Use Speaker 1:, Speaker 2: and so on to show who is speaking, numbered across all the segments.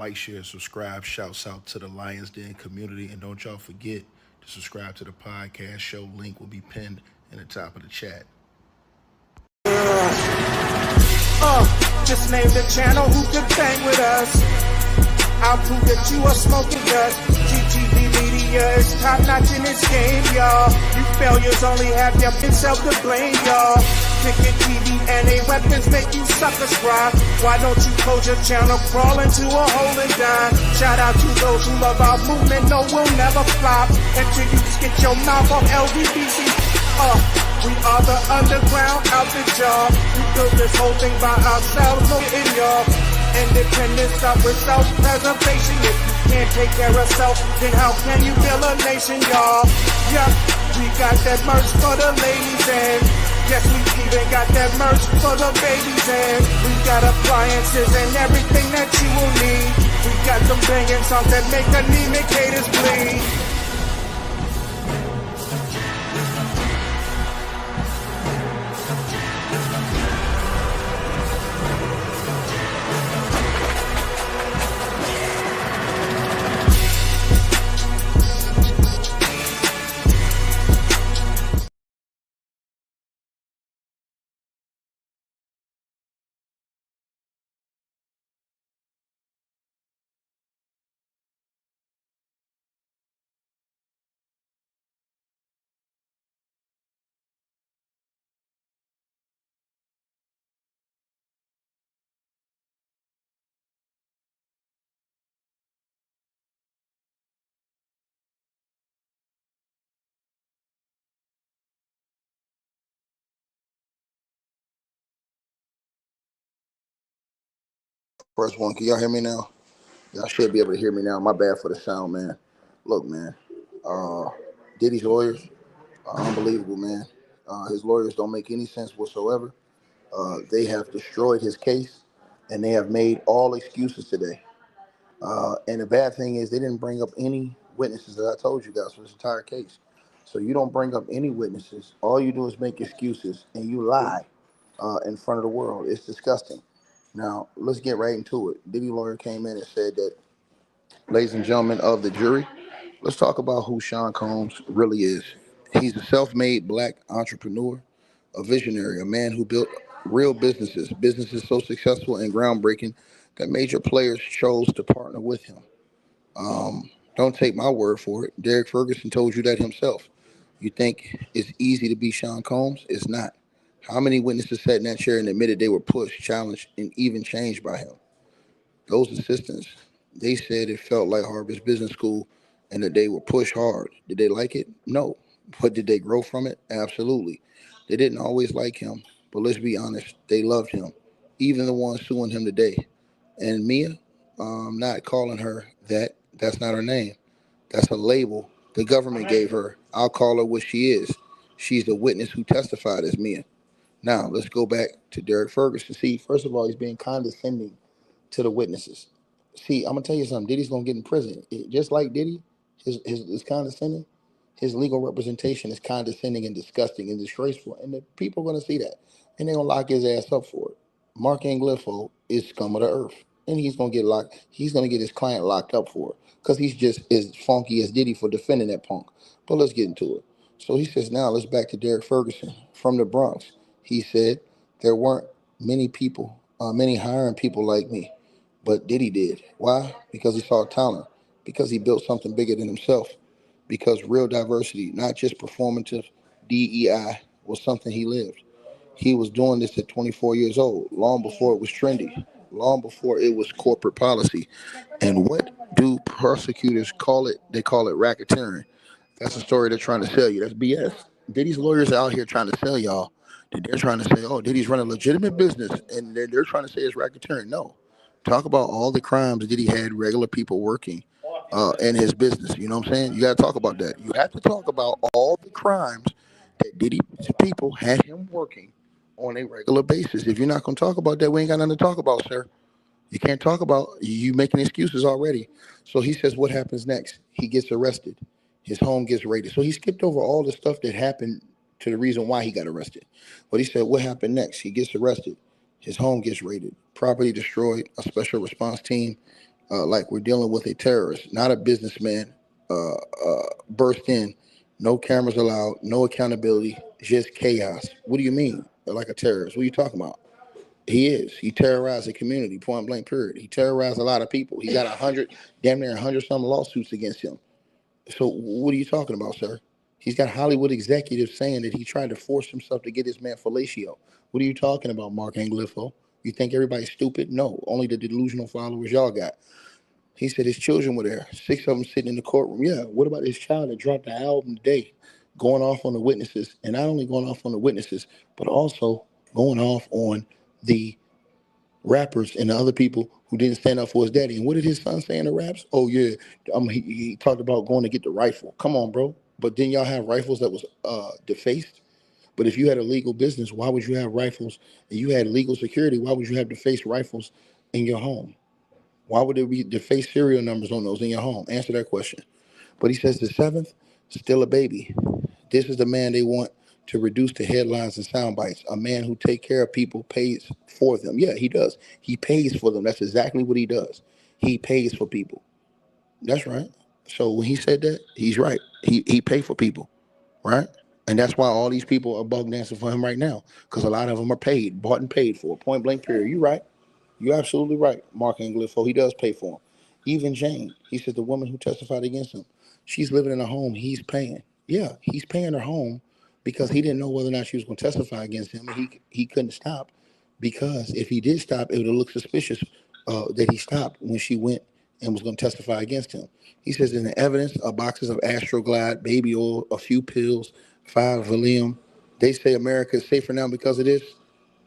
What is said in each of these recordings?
Speaker 1: like, share, subscribe. Shouts out to the Lions Den community. And don't y'all forget to subscribe to the podcast show. Link will be pinned in the top of the chat.
Speaker 2: Just name the channel who could bang with us. I'll prove that you are smoking dust. GTV Media is top notch in this game, y'all. You failures only have yourself to blame, y'all. Cricket TV and a weapons make you suckers cry. Why don't you close your channel, crawl into a hole and die? Shout out to those who love our movement, no, we'll never flop. Until you get your mouth on LDBC. We are the underground outfit, y'all. We built this whole thing by ourselves, no in y'all. Independence start with self-preservation. If you can't take care of self, then how can you build a nation, y'all? Yeah, we got that merch for the ladies and yes, we even got that merch for the babies and we got appliances and everything that you will need. We got some banging songs that make anemic haters bleed.
Speaker 3: First one, can y'all hear me now? Y'all should be able to hear me now. My bad for the sound, man. Look, man, Diddy's lawyers are unbelievable, man. His lawyers don't make any sense whatsoever. They have destroyed his case, and they have made all excuses today. And the bad thing is they didn't bring up any witnesses, as I told you guys, for this entire case. So you don't bring up any witnesses. All you do is make excuses, and you lie in front of the world. It's disgusting. Now, let's get right into it. Diddy lawyer came in and said that, ladies and gentlemen of the jury, let's talk about who Sean Combs really is. He's a self-made black entrepreneur, a visionary, a man who built real businesses so successful and groundbreaking that major players chose to partner with him. Don't take my word for it. Derek Ferguson told you that himself. You think it's easy to be Sean Combs? It's not. How many witnesses sat in that chair and admitted they were pushed, challenged, and even changed by him? Those assistants, they said it felt like Harvard Business School and that they were pushed hard. Did they like it? No. But did they grow from it? Absolutely. They didn't always like him, but let's be honest, they loved him. Even the ones suing him today. And Mia, I'm not calling her that. That's not her name. That's a label the government gave her. I'll call her what she is. She's the witness who testified as Mia. Now, let's go back to Derek Ferguson. See, first of all, he's being condescending to the witnesses. See, I'm gonna tell you something. Diddy's gonna get in prison. Just like Diddy, his condescending, his legal representation is condescending and disgusting and disgraceful, and the people are gonna see that, and they're gonna lock his ass up for it. Mark Anglifo is scum of the earth, and he's gonna get locked. He's gonna get his client locked up for it because he's just as funky as Diddy for defending that punk. But let's get into it. So he says, now let's back to Derek Ferguson from the Bronx. He said there weren't many people, many hiring people like me. But Diddy did. Why? Because he saw talent. Because he built something bigger than himself. Because real diversity, not just performative DEI, was something he lived. He was doing this at 24 years old, long before it was trendy, long before it was corporate policy. And what do prosecutors call it? They call it racketeering. That's the story they're trying to sell you. That's BS. Diddy's lawyers are out here trying to sell y'all that they're trying to say, oh, Diddy's running a legitimate business, and they're trying to say it's racketeering. No. Talk about all the crimes that he had regular people working in his business. You know what I'm saying? You got to talk about that. You have to talk about all the crimes that Diddy's people had him working on a regular basis. If you're not going to talk about that, we ain't got nothing to talk about, sir. You can't talk about, you making excuses already. So he says, what happens next? He gets arrested. His home gets raided. So he skipped over all the stuff that happened to the reason why he got arrested. But he said, what happened next? He gets arrested. His home gets raided. Property destroyed. A special response team like we're dealing with a terrorist, not a businessman. Burst in, no cameras allowed, no accountability, just chaos. What do you mean? Like a terrorist? What are you talking about? He is. He terrorized the community, point blank, period. He terrorized a lot of people. He got 100, damn near 100 some lawsuits against him. So what are you talking about, sir? He's got Hollywood executives saying that he tried to force himself to get his man fellatio. What are you talking about, Mark Anglifo? You think everybody's stupid? No, only the delusional followers y'all got. He said his children were there, 6 of them sitting in the courtroom. Yeah, what about his child that dropped the album today, going off on the witnesses, and not only going off on the witnesses, but also going off on the rappers and the other people who didn't stand up for his daddy. And what did his son say in the raps? Oh yeah, he talked about going to get the rifle. Come on, bro. But then y'all have rifles that was defaced. But if you had a legal business, why would you have rifles? And you had legal security, why would you have defaced rifles in your home? Why would there be defaced serial numbers on those in your home? Answer that question. But he says the seventh, still a baby. This is the man they want to reduce to headlines and sound bites. A man who take care of people, pays for them. Yeah, he does. He pays for them. That's exactly what he does. He pays for people. That's right. So when he said that, he's right. He paid for people, right? And that's why all these people are bug dancing for him right now, because a lot of them are paid, bought and paid for, point blank period. You're right. You're absolutely right, Mark Anglifo. He does pay for him. Even Jane, he said the woman who testified against him, she's living in a home he's paying. Yeah, he's paying her home because he didn't know whether or not she was going to testify against him. And he couldn't stop, because if he did stop, it would have looked suspicious that he stopped when she went and was going to testify against him. He says in the evidence, boxes of Astroglide, baby oil, a few pills, 5 Valium. They say America is safer now because of this.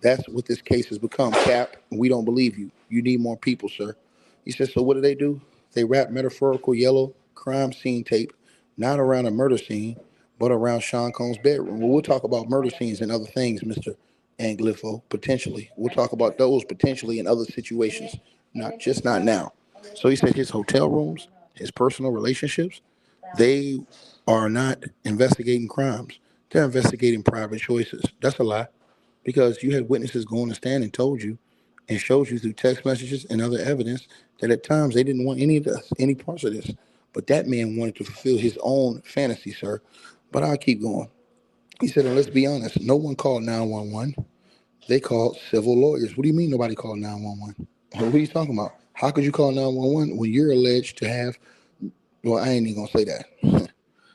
Speaker 3: That's what this case has become, Cap. We don't believe you. You need more people, sir. He says, so what do? They wrap metaphorical yellow crime scene tape, not around a murder scene, but around Sean Combs' bedroom. Well, we'll talk about murder scenes and other things, Mr. Anglifo, potentially. We'll talk about those potentially in other situations, not now. So he said his hotel rooms, his personal relationships, they are not investigating crimes. They're investigating private choices. That's a lie, because you had witnesses go on the stand and told you and showed you through text messages and other evidence that at times they didn't want any of this, any parts of this. But that man wanted to fulfill his own fantasy, sir. But I'll keep going. He said, and let's be honest, no one called 911. They called civil lawyers. What do you mean nobody called 911? What are you talking about? How could you call 911 when you're alleged to have, well, I ain't even going to say that.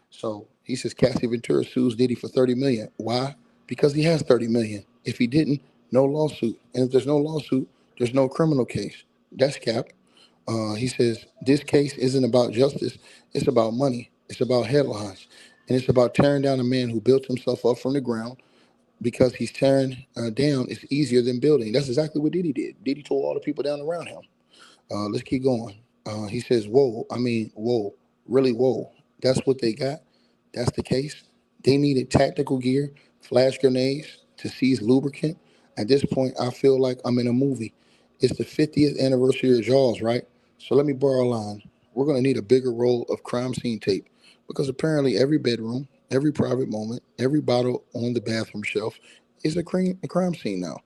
Speaker 3: So he says Cassie Ventura sues Diddy for $30 million. Why? Because he has $30 million. If he didn't, no lawsuit. And if there's no lawsuit, there's no criminal case. That's Cap. He says this case isn't about justice. It's about money. It's about headlines. And it's about tearing down a man who built himself up from the ground, because he's tearing down is easier than building. That's exactly what Diddy did. Diddy tore all the people down around him. Let's keep going. He says, whoa. I mean, whoa. Really, whoa. That's what they got. That's the case. They needed tactical gear, flash grenades to seize lubricant. At this point, I feel like I'm in a movie. It's the 50th anniversary of Jaws, right? So let me borrow a line. We're going to need a bigger roll of crime scene tape, because apparently every bedroom, every private moment, every bottle on the bathroom shelf is a crime scene now.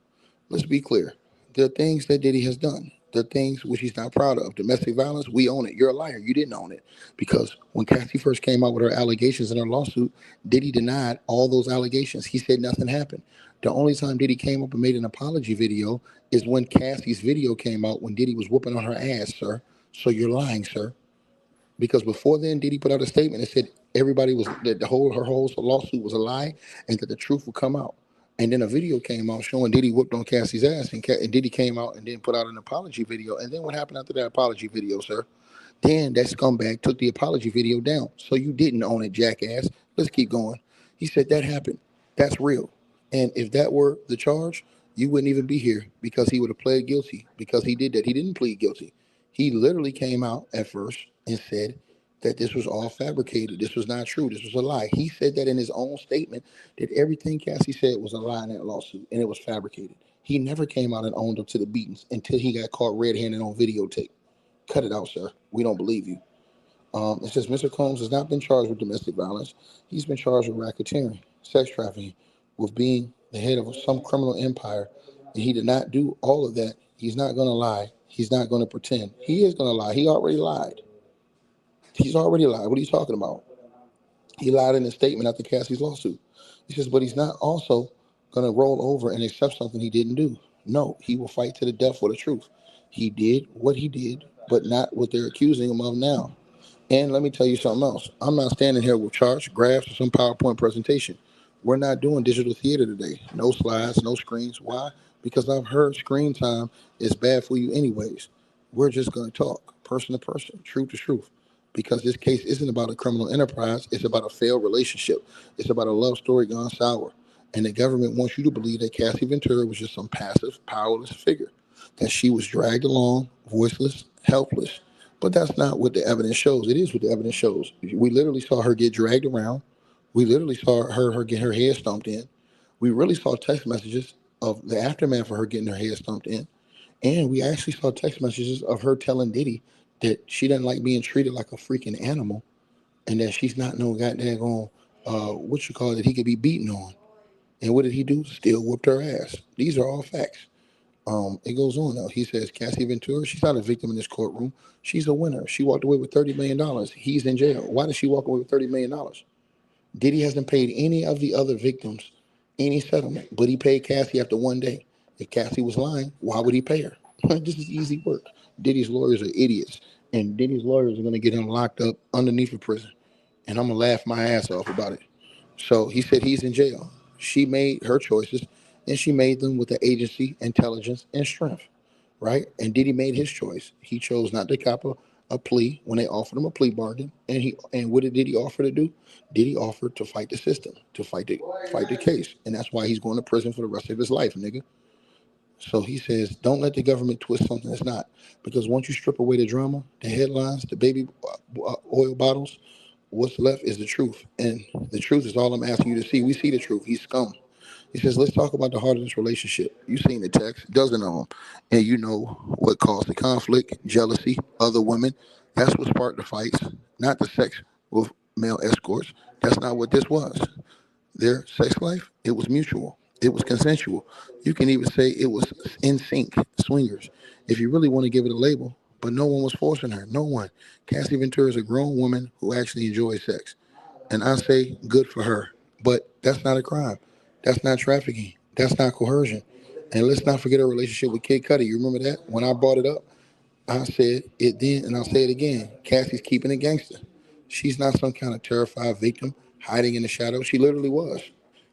Speaker 3: Let's be clear. There are things that Diddy has done. There are things which he's not proud of. Domestic violence, we own it. You're a liar. You didn't own it. Because when Cassie first came out with her allegations in her lawsuit, Diddy denied all those allegations. He said nothing happened. The only time Diddy came up and made an apology video is when Cassie's video came out when Diddy was whooping on her ass, sir. So you're lying, sir. Because before then, Diddy put out a statement that said everybody was, that her whole lawsuit was a lie and that the truth would come out. And then a video came out showing Diddy whooped on Cassie's ass, and Diddy came out and then put out an apology video. And then what happened after that apology video, sir? Then that scumbag took the apology video down. So you didn't own it, jackass. Let's keep going. He said that happened. That's real. And if that were the charge, you wouldn't even be here, because he would have pled guilty, because he did that. He didn't plead guilty. He literally came out at first and said that this was all fabricated. This was not true. This was a lie. He said that in his own statement, that everything Cassie said was a lie in that lawsuit and it was fabricated. He never came out and owned up to the beatings until he got caught red-handed on videotape. Cut it out, sir. We don't believe you. It says Mr. Combs has not been charged with domestic violence. He's been charged with racketeering, sex trafficking, with being the head of some criminal empire. And he did not do all of that. He's not going to lie. He's not going to pretend. He is going to lie. He already lied. He's already lied. What are you talking about? He lied in his statement after Cassie's lawsuit. He says, but he's not also going to roll over and accept something he didn't do. No, he will fight to the death for the truth. He did what he did, but not what they're accusing him of now. And let me tell you something else. I'm not standing here with charts, graphs, or some PowerPoint presentation. We're not doing digital theater today. No slides, no screens. Why? Because I've heard screen time is bad for you anyways. We're just going to talk person to person, truth to truth. Because this case isn't about a criminal enterprise. It's about a failed relationship. It's about a love story gone sour. And the government wants you to believe that Cassie Ventura was just some passive, powerless figure, that she was dragged along, voiceless, helpless. But that's not what the evidence shows. It is what the evidence shows. We literally saw her get dragged around. We literally saw her get her head stomped in. We really saw text messages of the aftermath of her getting her head stomped in. And we actually saw text messages of her telling Diddy that she doesn't like being treated like a freaking animal and that she's not no goddamn what you call it, that he could be beaten on. And what did he do? Still whooped her ass. These are all facts. It goes on now. He says Cassie Ventura, she's not a victim in this courtroom. She's a winner. She walked away with $30 million. He's in jail. Why did she walk away with $30 million? Diddy hasn't paid any of the other victims any settlement, but he paid Cassie after one day. If Cassie was lying, why would he pay her? This is easy work. Diddy's lawyers are idiots, and Diddy's lawyers are going to get him locked up underneath a prison, and I'm going to laugh my ass off about it. So he said he's in jail. She made her choices, and she made them with the agency, intelligence, and strength, right? And Diddy made his choice. He chose not to cop a plea when they offered him a plea bargain. And what did Diddy offer to do? Diddy offered to fight the system, to fight the case. And that's why he's going to prison for the rest of his life, nigga. So he says, don't let the government twist something that's not. Because once you strip away the drama, the headlines, the baby oil bottles, what's left is the truth. And the truth is all I'm asking you to see. We see the truth. He's scum. He says, let's talk about the heart of this relationship. You've seen the text, dozen of them. And you know what caused the conflict, jealousy, other women. That's what sparked the fights, not the sex with male escorts. That's not what this was. Their sex life, it was mutual. It was consensual. You can even say it was in sync, swingers, if you really want to give it a label. But no one was forcing her. No one. Cassie Ventura is a grown woman who actually enjoys sex. And I say good for her. But that's not a crime. That's not trafficking. That's not coercion. And let's not forget her relationship with Kid Cudi. You remember that? When I brought it up, I said it then and I'll say it again. Cassie's keeping it gangster. She's not some kind of terrified victim hiding in the shadows. She literally was.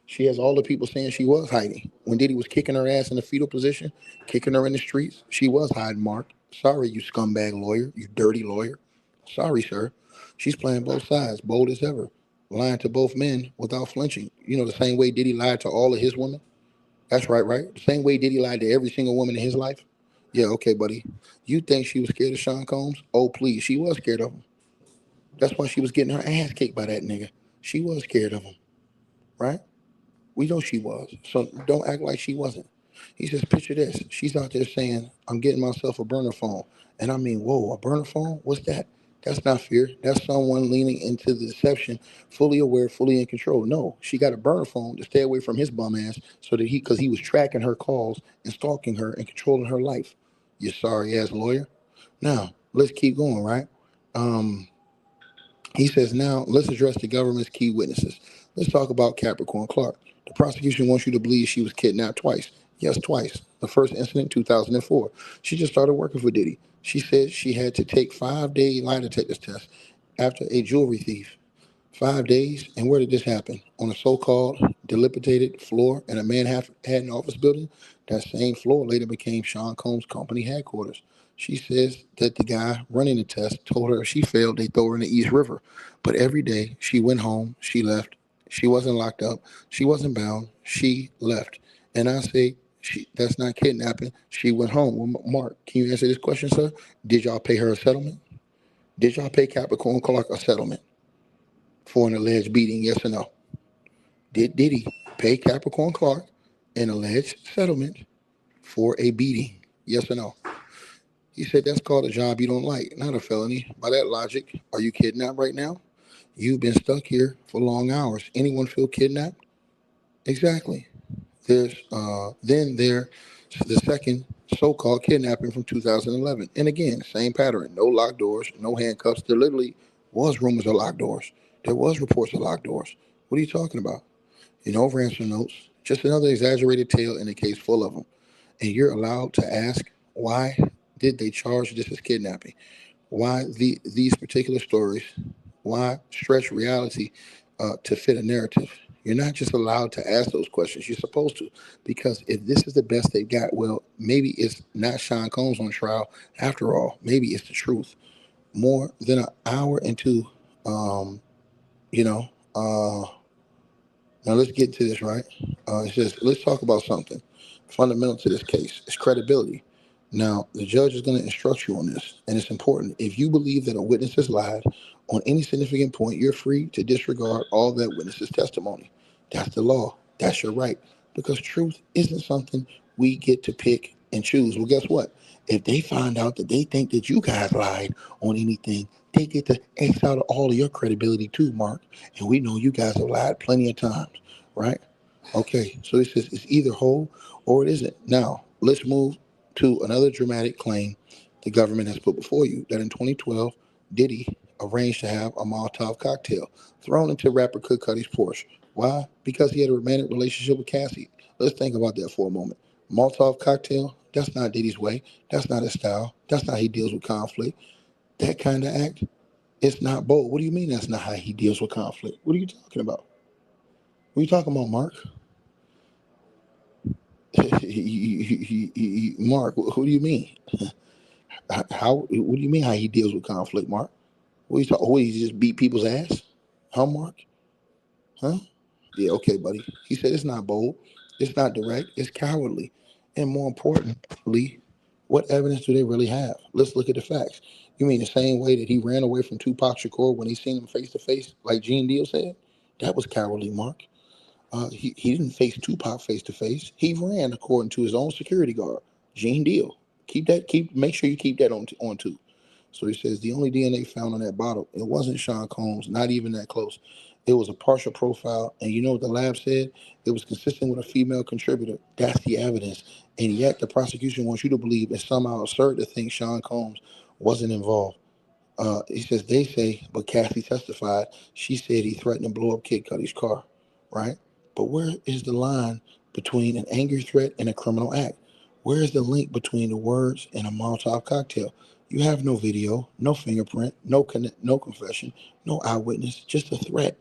Speaker 3: She has all the people saying she was hiding. When Diddy was kicking her ass in the fetal position, kicking her in the streets, she was hiding, Mark. Sorry, you scumbag lawyer, you dirty lawyer. Sorry, sir. She's playing both sides, bold as ever, lying to both men without flinching. You know, the same way Diddy lied to all of his women? That's right, right? The same way Diddy lied to every single woman in his life? Yeah, okay, buddy. You think she was scared of Sean Combs? Oh, please, she was scared of him. That's why she was getting her ass kicked by that nigga. She was scared of him, right? We know she was. So don't act like she wasn't. He says, picture this. She's out there saying, I'm getting myself a burner phone. And I mean, whoa, a burner phone? What's that? That's not fear. That's someone leaning into the deception, fully aware, fully in control. No, she got a burner phone to stay away from his bum ass so that because he was tracking her calls and stalking her and controlling her life. You sorry ass lawyer. Now, let's keep going, right? He says, now let's address the government's key witnesses. Let's talk about Capricorn Clark. The prosecution wants you to believe she was kidnapped twice. Yes, twice. The first incident, 2004. She just started working for Diddy. She said she had to take 5-day lie detector test after a jewelry thief. 5 days, and where did this happen? On a so-called dilapidated floor in a Manhattan office building. That same floor later became Sean Combs' company headquarters. She says that the guy running the test told her if she failed, they'd throw her in the East River. But every day, she went home, she left. She wasn't locked up. She wasn't bound. She left. And I say, that's not kidnapping. She went home. Well, Mark, can you answer this question, sir? Did y'all pay her a settlement? Did y'all pay Capricorn Clark a settlement for an alleged beating, yes or no? Did Diddy pay Capricorn Clark an alleged settlement for a beating, yes or no? He said that's called a job you don't like, not a felony. By that logic, are you kidnapped right now? You've been stuck here for long hours. Anyone feel kidnapped? Exactly. There's the second so-called kidnapping from 2011. And again, same pattern. No locked doors, no handcuffs. There literally was rumors of locked doors. There was reports of locked doors. What are you talking about? Ransom notes. Just another exaggerated tale in a case full of them. And you're allowed to ask, why did they charge this as kidnapping? Why these particular stories? Why stretch reality to fit a narrative? You're not just allowed to ask those questions. You're supposed to, because if this is the best they've got, well, maybe it's not Sean Combs on trial after all. Maybe it's the truth. More than an hour into, um, you know, uh, now let's get to this, right? It says, let's talk about something fundamental to this case. It's credibility. Now, the judge is going to instruct you on this, and it's important. If you believe that a witness has lied on any significant point, you're free to disregard all that witness's testimony. That's the law. That's your right. Because truth isn't something we get to pick and choose. Well, guess what? If they find out that they think that you guys lied on anything, they get to X out of all of your credibility too, Mark. And we know you guys have lied plenty of times, right? Okay, so it says it's either whole or it isn't. Now, let's move to another dramatic claim the government has put before you, that in 2012, Diddy arranged to have a Molotov cocktail thrown into rapper Kid Cudi's Porsche. Why? Because he had a romantic relationship with Cassie. Let's think about that for a moment. Molotov cocktail, that's not Diddy's way. That's not his style. That's not how he deals with conflict. That kind of act, it's not bold. What do you mean that's not how he deals with conflict? What are you talking about? What are you talking about, Mark? Mark, who do you mean? How? What do you mean how he deals with conflict, Mark? What you talking? What, he just beat people's ass? Huh, Mark? Huh? Yeah, okay, buddy. He said it's not bold, it's not direct, it's cowardly, and more importantly, what evidence do they really have? Let's look at the facts. You mean the same way that he ran away from Tupac Shakur when he seen him face to face, like Gene Deal said? That was cowardly, Mark. He didn't face Tupac face to face. He ran according to his own security guard, Gene Deal. Make sure you keep that on too. So he says the only DNA found on that bottle, it wasn't Sean Combs, not even that close. It was a partial profile, and you know what the lab said? It was consistent with a female contributor. That's the evidence. And yet the prosecution wants you to believe it's somehow absurd to think Sean Combs wasn't involved. He says they say, but Cassie testified. She said he threatened to blow up Kid Cudi's car, right? But where is the line between an angry threat and a criminal act? Where is the link between the words and a Molotov cocktail? You have no video, no fingerprint, no confession, no eyewitness, just a threat,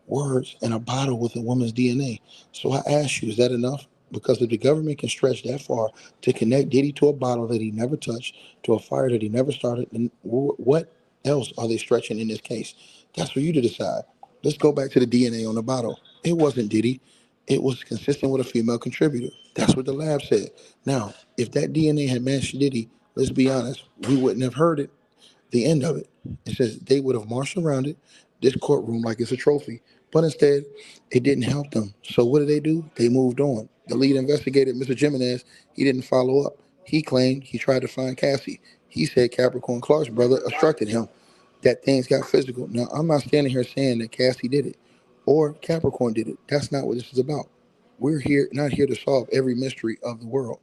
Speaker 3: words, and a bottle with a woman's DNA. So I ask you, is that enough? Because if the government can stretch that far to connect Diddy to a bottle that he never touched, to a fire that he never started, then what else are they stretching in this case? That's for you to decide. Let's go back to the DNA on the bottle. It wasn't Diddy. It was consistent with a female contributor. That's what the lab said. Now, if that DNA had matched Diddy, let's be honest, we wouldn't have heard it, the end of it. It says they would have marched around it, this courtroom, like it's a trophy. But instead, it didn't help them. So what did they do? They moved on. The lead investigator, Mr. Jimenez, he didn't follow up. He claimed he tried to find Cassie. He said Capricorn Clark's brother obstructed him, that things got physical. Now, I'm not standing here saying that Cassie did it or Capricorn did it. That's not what this is about. We're here not here to solve every mystery of the world,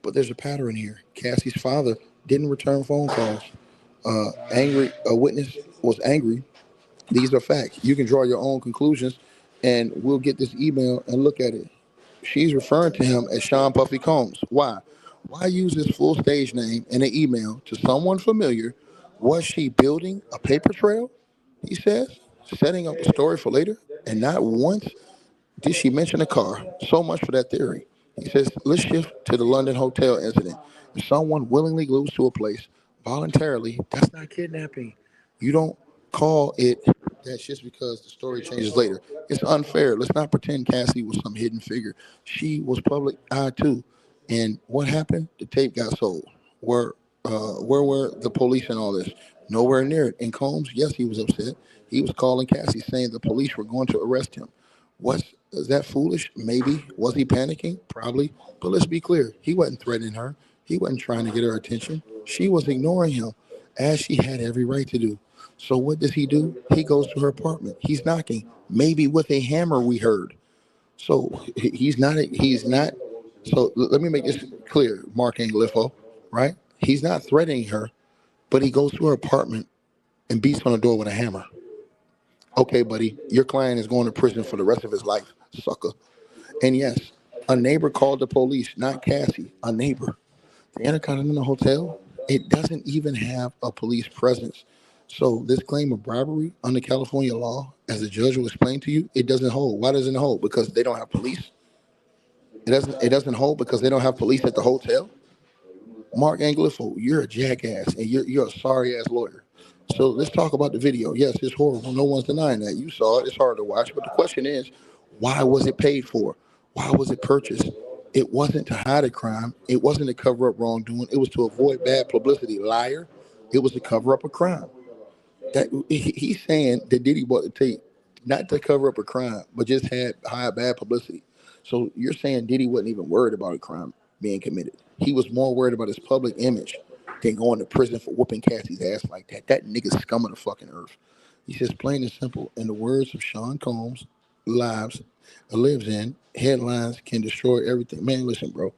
Speaker 3: but there's a pattern here. Cassie's father didn't return phone calls. A witness was angry. These are facts. You can draw your own conclusions, and we'll get this email and look at it. She's referring to him as Sean Puffy Combs. Why? Why use his full stage name in an email to someone familiar? Was she building a paper trail? He says, setting up a story for later, and not once did she mention a car. So much for that theory. He says, let's shift to the London hotel incident. If someone willingly glues to a place voluntarily, that's not kidnapping. You don't call it that just because the story changes later. It's unfair. Let's not pretend Cassie was some hidden figure. She was public eye too. And what happened? The tape got sold. Where were the police and all this? Nowhere near it. And Combs, yes, he was upset. He was calling Cassie saying the police were going to arrest him. Was that foolish? Maybe. Was he panicking? Probably. But let's be clear. He wasn't threatening her. He wasn't trying to get her attention. She was ignoring him, as she had every right to do. So what does he do? He goes to her apartment. He's knocking, maybe with a hammer, we heard. So he's not So let me make this clear. Mark Anglifo, right? He's not threatening her, but he goes to her apartment and beats on the door with a hammer. Okay, buddy, your client is going to prison for the rest of his life, sucker. And yes, a neighbor called the police, not Cassie, a neighbor. The Intercontinental Hotel, it doesn't even have a police presence. So this claim of bribery under California law, as the judge will explain to you, it doesn't hold. Why doesn't it hold? Because they don't have police. It doesn't hold because they don't have police at the hotel. Mark Anglifo, you're a jackass and you're a sorry ass lawyer. So let's talk about the video. Yes, it's horrible. No one's denying that. You saw it. It's hard to watch. But the question is, why was it paid for? Why was it purchased? It wasn't to hide a crime. It wasn't to cover up wrongdoing. It was to avoid bad publicity. Liar. It was to cover up a crime. That he's saying that Diddy bought the tape not to cover up a crime, but just had bad publicity. So you're saying Diddy wasn't even worried about a crime being committed. He was more worried about his public image than going to prison for whooping Cassie's ass like that. That nigga's scum of the fucking earth. He says plain and simple, in the words of Sean Combs, lives in, headlines can destroy everything. Man, listen, bro.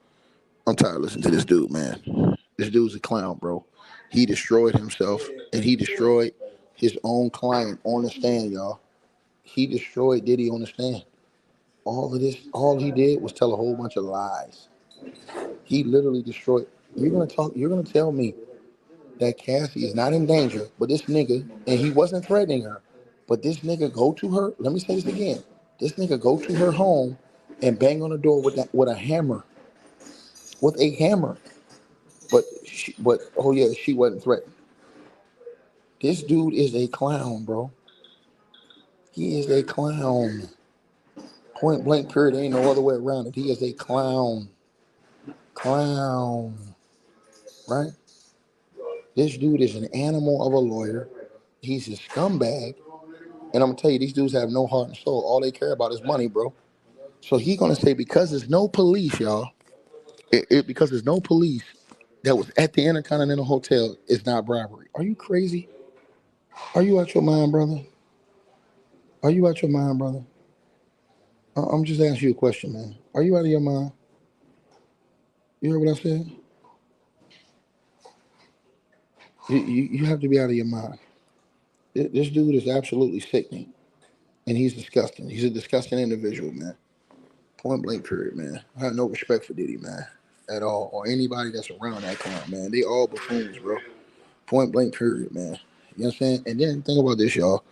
Speaker 3: I'm tired of listening to this dude, man. This dude's a clown, bro. He destroyed himself and he destroyed his own client on the stand, y'all. He destroyed Diddy on the stand. All of this, all he did was tell a whole bunch of lies. He literally destroyed. You're gonna tell me that Cassie is not in danger, but this nigga, and he wasn't threatening her, but this nigga go to her, let me say this again. This nigga go to her home and bang on the door with a hammer. With a hammer. But oh yeah, she wasn't threatened. This dude is a clown, bro. He is a clown. Point blank period. There ain't no other way around it. He is a clown. Clown. Right? This dude is an animal of a lawyer. He's a scumbag. And I'm gonna tell you, these dudes have no heart and soul. All they care about is money, bro. So he's gonna say because there's no police, y'all. Because there's no police that was at the Intercontinental Hotel, it's not bribery. Are you crazy? Are you out your mind, brother? Are you out your mind, brother? I'm just asking you a question, man. Are you out of your mind? You heard what I said? You have to be out of your mind. This dude is absolutely sickening, and he's disgusting. He's a disgusting individual, man. Point blank period, man. I have no respect for Diddy, man, at all, or anybody that's around that clown, man. They all buffoons, bro. Point blank period, man. You know what I'm saying? And then think about this, y'all.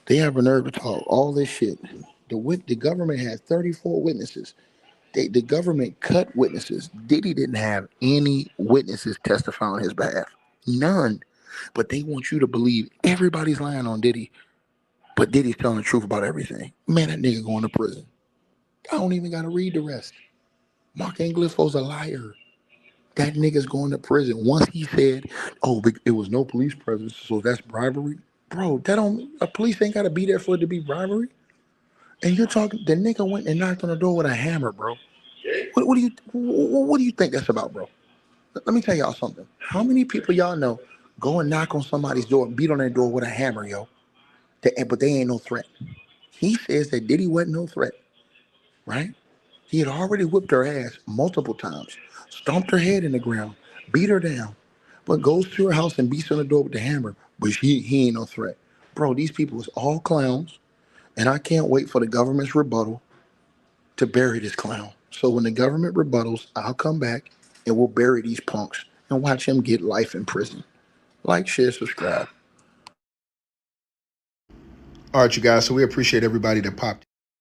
Speaker 3: They have a nerve to talk all this shit. The government had 34 witnesses. The government cut witnesses. Diddy didn't have any witnesses testify on his behalf. None. But they want you to believe everybody's lying on Diddy. But Diddy's telling the truth about everything. Man, that nigga going to prison. I don't even got to read the rest. Mark Anglifo's a liar. That nigga's going to prison. Once he said, oh, it was no police presence, so that's bribery. Bro, a police ain't got to be there for it to be bribery. And you're talking, the nigga went and knocked on the door with a hammer, bro. What do you think that's about, bro? Let me tell y'all something. How many people y'all know go and knock on somebody's door and beat on their door with a hammer, yo? But they ain't no threat. He says that Diddy wasn't no threat, right? He had already whipped her ass multiple times, stomped her head in the ground, beat her down, but goes to her house and beats on the door with the hammer, but he ain't no threat. Bro, these people is all clowns, and I can't wait for the government's rebuttal to bury this clown. So when the government rebuttals, I'll come back and we'll bury these punks and watch him get life in prison. Like, share, subscribe.
Speaker 1: All right, you guys. So we appreciate everybody that popped